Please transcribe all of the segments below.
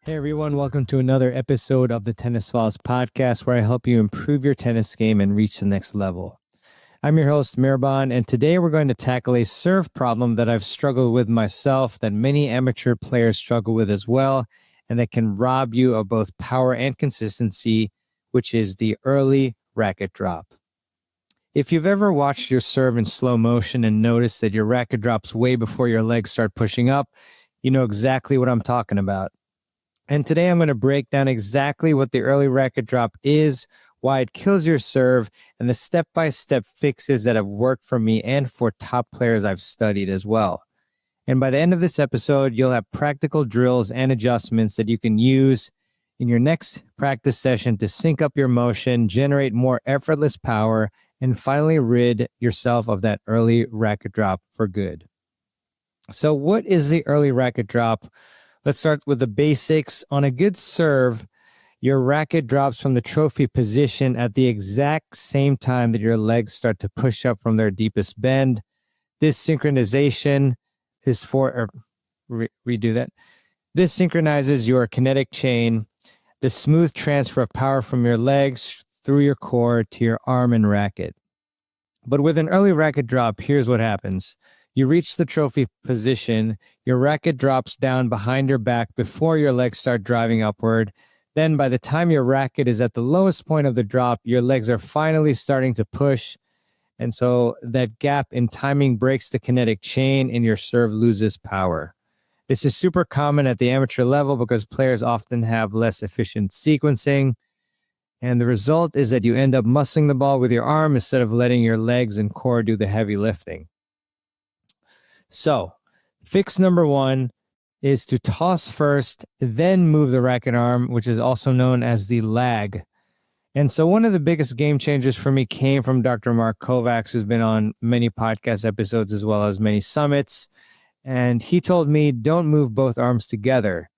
Hey everyone, welcome to another episode of the Tennis Files podcast where I help you improve your tennis game and reach the next level. I'm your host, Mehrban, and today we're going to tackle a serve problem that I've struggled with myself, that many amateur players struggle with as well, and that can rob you of both power and consistency, which is the early racket drop. If you've ever watched your serve in slow motion and noticed that your racket drops way before your legs start pushing up, you know exactly what I'm talking about. And today I'm going to break down exactly what the early racket drop is, why it kills your serve, and the step-by-step fixes that have worked for me and for top players I've studied as well. And by the end of this episode, you'll have practical drills and adjustments that you can use in your next practice session to sync up your motion, generate more effortless power, and finally rid yourself of that early racket drop for good. So what is the early racket drop? Let's start with the basics. On a good serve, your racket drops from the trophy position at the exact same time that your legs start to push up from their deepest bend. This synchronization is redo that. This synchronizes your kinetic chain, the smooth transfer of power from your legs through your core to your arm and racket. But with an early racket drop, here's what happens. You reach the trophy position, your racket drops down behind your back before your legs start driving upward. Then by the time your racket is at the lowest point of the drop, your legs are finally starting to push. And so that gap in timing breaks the kinetic chain and your serve loses power. This is super common at the amateur level because players often have less efficient sequencing. And the result is that you end up muscling the ball with your arm instead of letting your legs and core do the heavy lifting. So, fix number one is to toss first, then move the racket arm, which is also known as the lag. And so one of the biggest game changers for me came from Dr. Mark Kovacs, who's been on many podcast episodes as well as many summits. And he told me, don't move both arms together.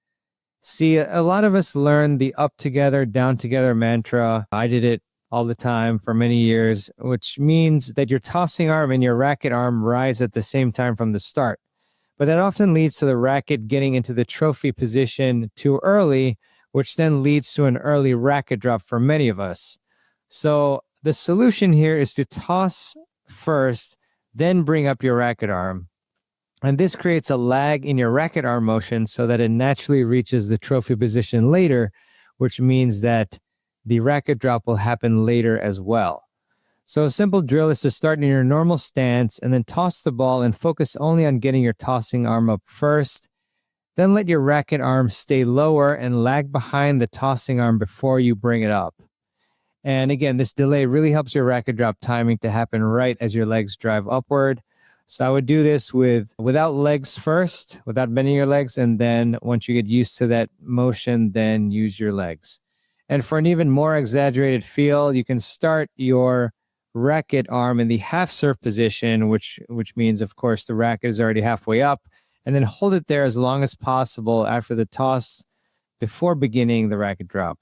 See, a lot of us learn the up together, down together mantra. I did it all the time for many years, which means that your tossing arm and your racket arm rise at the same time from the start. But that often leads to the racket getting into the trophy position too early, which then leads to an early racket drop for many of us. So the solution here is to toss first, then bring up your racket arm. And this creates a lag in your racket arm motion so that it naturally reaches the trophy position later, which means that the racket drop will happen later as well. So a simple drill is to start in your normal stance and then toss the ball and focus only on getting your tossing arm up first. Then let your racket arm stay lower and lag behind the tossing arm before you bring it up. And again, this delay really helps your racket drop timing to happen right as your legs drive upward. So I would do this without legs first, without bending your legs, and then once you get used to that motion, then use your legs. And for an even more exaggerated feel, you can start your racket arm in the half serve position, which means, of course, the racket is already halfway up, and then hold it there as long as possible after the toss before beginning the racket drop.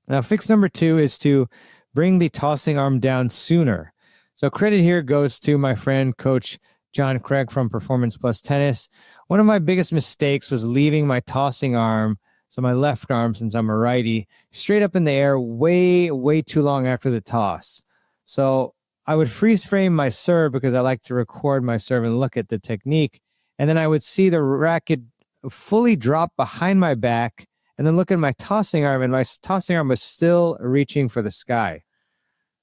Now, fix number two is to bring the tossing arm down sooner. So credit here goes to my friend, Coach John Craig from Performance Plus Tennis. One of my biggest mistakes was leaving my tossing arm, so my left arm, since I'm a righty, straight up in the air way, way too long after the toss. So I would freeze frame my serve because I like to record my serve and look at the technique. And then I would see the racket fully drop behind my back and then look at my tossing arm, and my tossing arm was still reaching for the sky.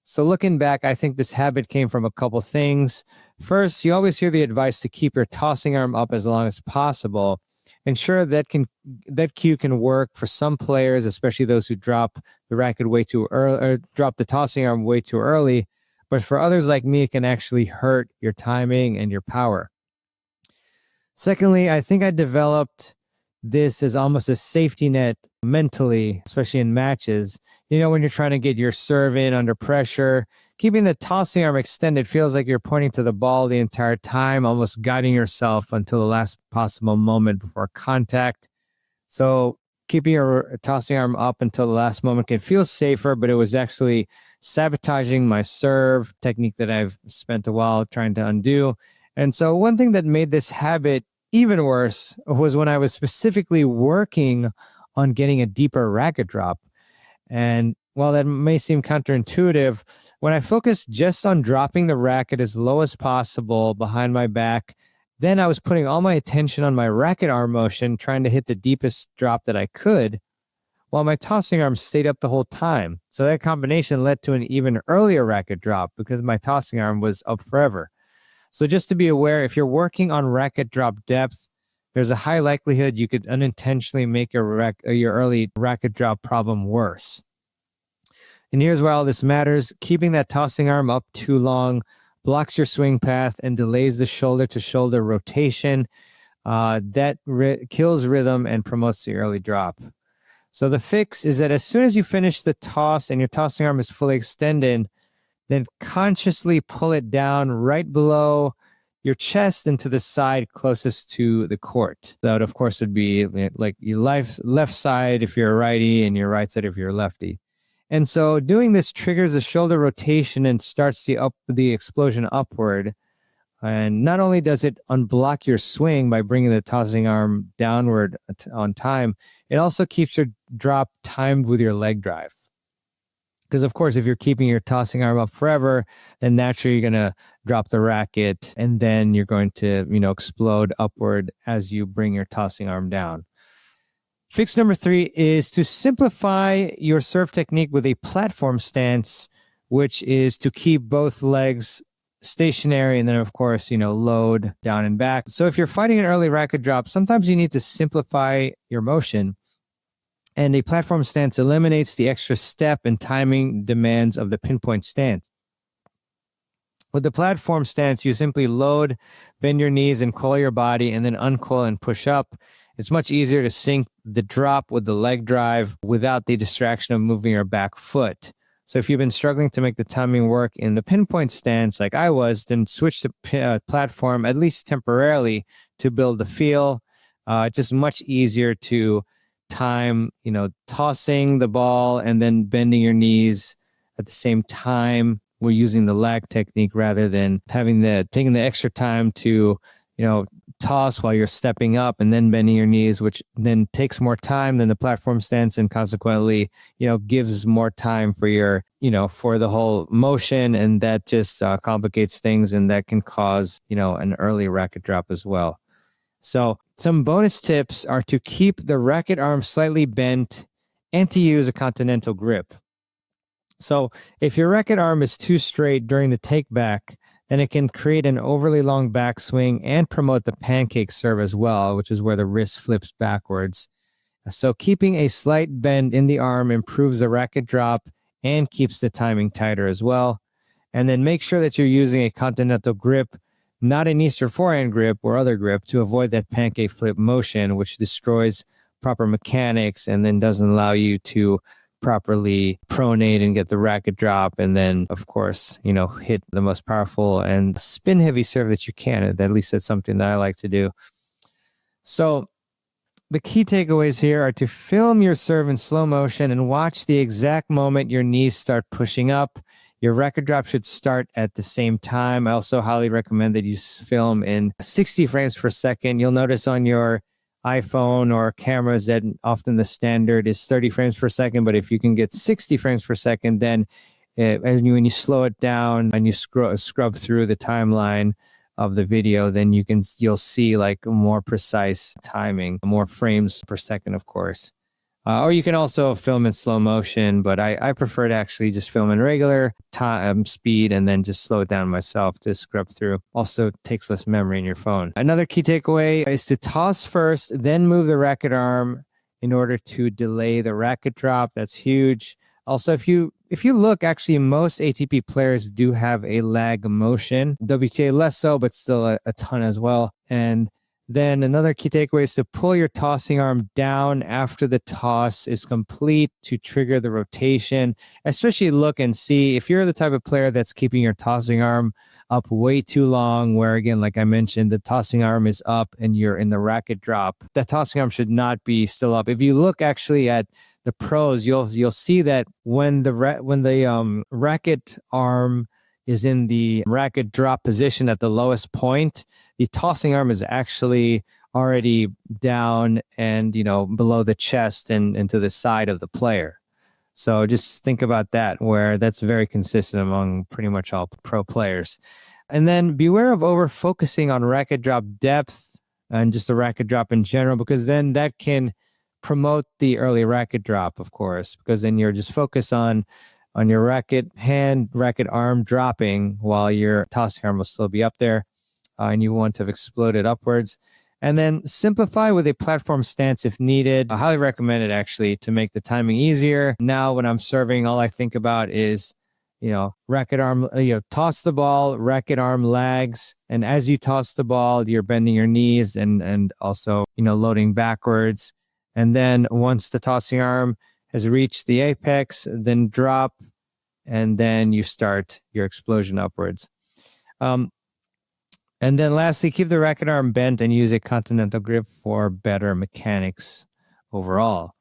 So looking back, I think this habit came from a couple things. First, you always hear the advice to keep your tossing arm up as long as possible. And sure, that cue can work for some players, especially those who drop the racket way too early or drop the tossing arm way too early. But for others like me, it can actually hurt your timing and your power. Secondly, I think I developed this as almost a safety net mentally, especially in matches. You know, when you're trying to get your serve in under pressure, keeping the tossing arm extended feels like you're pointing to the ball the entire time, almost guiding yourself until the last possible moment before contact. So keeping your tossing arm up until the last moment can feel safer, but it was actually sabotaging my serve technique that I've spent a while trying to undo. And so one thing that made this habit even worse was when I was specifically working on getting a deeper racket drop. And while that may seem counterintuitive, when I focused just on dropping the racket as low as possible behind my back, then I was putting all my attention on my racket arm motion, trying to hit the deepest drop that I could, while my tossing arm stayed up the whole time. So that combination led to an even earlier racket drop because my tossing arm was up forever. So just to be aware, if you're working on racket drop depth, there's a high likelihood you could unintentionally make your early racket drop problem worse. And here's why all this matters. Keeping that tossing arm up too long blocks your swing path and delays the shoulder-to-shoulder rotation. That kills rhythm and promotes the early drop. So the fix is that as soon as you finish the toss and your tossing arm is fully extended, then consciously pull it down right below your chest and to the side closest to the court. That, of course, would be like your left side if you're a righty and your right side if you're a lefty. And so doing this triggers the shoulder rotation and starts the explosion upward. And not only does it unblock your swing by bringing the tossing arm downward on time, it also keeps your drop timed with your leg drive. Because, of course, if you're keeping your tossing arm up forever, then naturally you're going to drop the racket and then you're going to, explode upward as you bring your tossing arm down. Fix number 3 is to simplify your serve technique with a platform stance, which is to keep both legs stationary and then, of course, load down and back. So if you're fighting an early racket drop, sometimes you need to simplify your motion. And a platform stance eliminates the extra step and timing demands of the pinpoint stance. With the platform stance, you simply load, bend your knees, and coil your body, and then uncoil and push up. It's much easier to sync the drop with the leg drive without the distraction of moving your back foot. So if you've been struggling to make the timing work in the pinpoint stance like I was, then switch to platform, at least temporarily, to build the feel. It's just much easier to time, tossing the ball and then bending your knees at the same time. We're using the lag technique rather than taking the extra time to, toss while you're stepping up and then bending your knees, which then takes more time than the platform stance and consequently, gives more time for your, for the whole motion. And that just complicates things and that can cause, an early racket drop as well. So some bonus tips are to keep the racket arm slightly bent and to use a continental grip. So if your racket arm is too straight during the take back, then it can create an overly long backswing and promote the pancake serve as well, which is where the wrist flips backwards. So keeping a slight bend in the arm improves the racket drop and keeps the timing tighter as well. And then make sure that you're using a continental grip, not an Eastern forehand grip or other grip, to avoid that pancake flip motion, which destroys proper mechanics and then doesn't allow you to properly pronate and get the racket drop. And then, of course, hit the most powerful and spin heavy serve that you can. At least that's something that I like to do. So the key takeaways here are to film your serve in slow motion and watch the exact moment your knees start pushing up. Your racket drop should start at the same time. I also highly recommend that you film in 60 frames per second. You'll notice on your iPhone or cameras that often the standard is 30 frames per second, but if you can get 60 frames per second, then when you slow it down and you scrub through the timeline of the video, then you'll see like more precise timing, more frames per second, of course. Or you can also film in slow motion, but I prefer to actually just film in regular time speed and then just slow it down myself to scrub through. Also takes less memory in your phone. Another key takeaway is to toss first, then move the racket arm in order to delay the racket drop. That's huge. Also, if you look, actually, most ATP players do have a lag motion. WTA less so, but still a ton as well. And then another key takeaway is to pull your tossing arm down after the toss is complete to trigger the rotation. Especially look and see if you're the type of player that's keeping your tossing arm up way too long, where again, like I mentioned, the tossing arm is up and you're in the racket drop. That tossing arm should not be still up. If you look actually at the pros, you'll see that when the racket arm is in the racket drop position at the lowest point, the tossing arm is actually already down and, below the chest and to the side of the player. So just think about that, where that's very consistent among pretty much all pro players. And then beware of over focusing on racket drop depth and just the racket drop in general, because then that can promote the early racket drop, of course, because then you're just focused on your racket hand, racket arm dropping while your tossing arm will still be up there, and you want to have exploded upwards. And then simplify with a platform stance if needed. I highly recommend it, actually, to make the timing easier. Now, when I'm serving, all I think about is, racket arm, toss the ball, racket arm lags. And as you toss the ball, you're bending your knees and also, loading backwards. And then once the tossing arm has reached the apex, then drop, and then you start your explosion upwards. And then lastly, keep the racket arm bent and use a continental grip for better mechanics overall.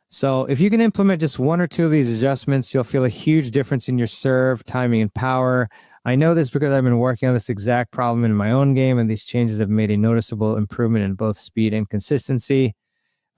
So if you can implement just one or two of these adjustments, you'll feel a huge difference in your serve, timing, and power. I know this because I've been working on this exact problem in my own game, and these changes have made a noticeable improvement in both speed and consistency.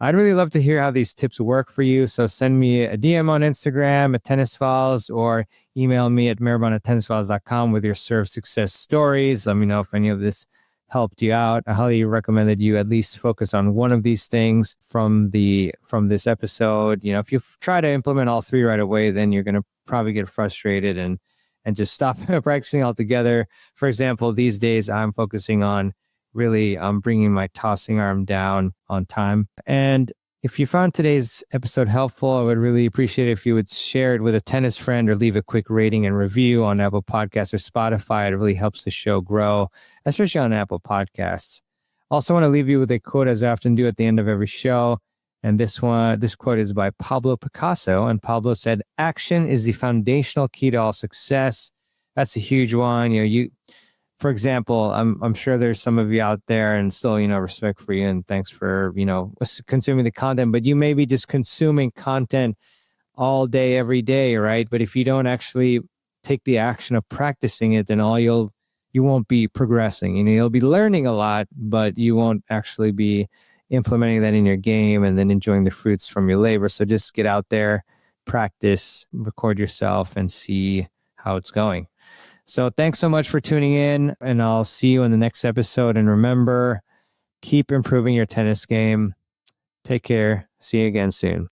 I'd really love to hear how these tips work for you. So send me a DM on Instagram at Tennis Files, or email me at mehrban@tennisfiles.com with your serve success stories. Let me know if any of this helped you out. I highly recommend that you at least focus on one of these things from this episode. If you try to implement all three right away, then you're going to probably get frustrated and just stop practicing altogether. For example, these days I'm focusing on really bringing my tossing arm down on time. And if you found today's episode helpful, I would really appreciate it if you would share it with a tennis friend or leave a quick rating and review on Apple Podcasts or Spotify. It really helps the show grow, especially on Apple Podcasts. Also want to leave you with a quote, as I often do at the end of every show. And this quote is by Pablo Picasso. And Pablo said, "Action is the foundational key to all success." That's a huge one. For example, I'm sure there's some of you out there, and still, respect for you and thanks for, consuming the content, but you may be just consuming content all day, every day, right? But if you don't actually take the action of practicing it, then you won't be progressing. You'll be learning a lot, but you won't actually be implementing that in your game and then enjoying the fruits from your labor. So just get out there, practice, record yourself, and see how it's going. So thanks so much for tuning in, and I'll see you in the next episode. And remember, keep improving your tennis game. Take care. See you again soon.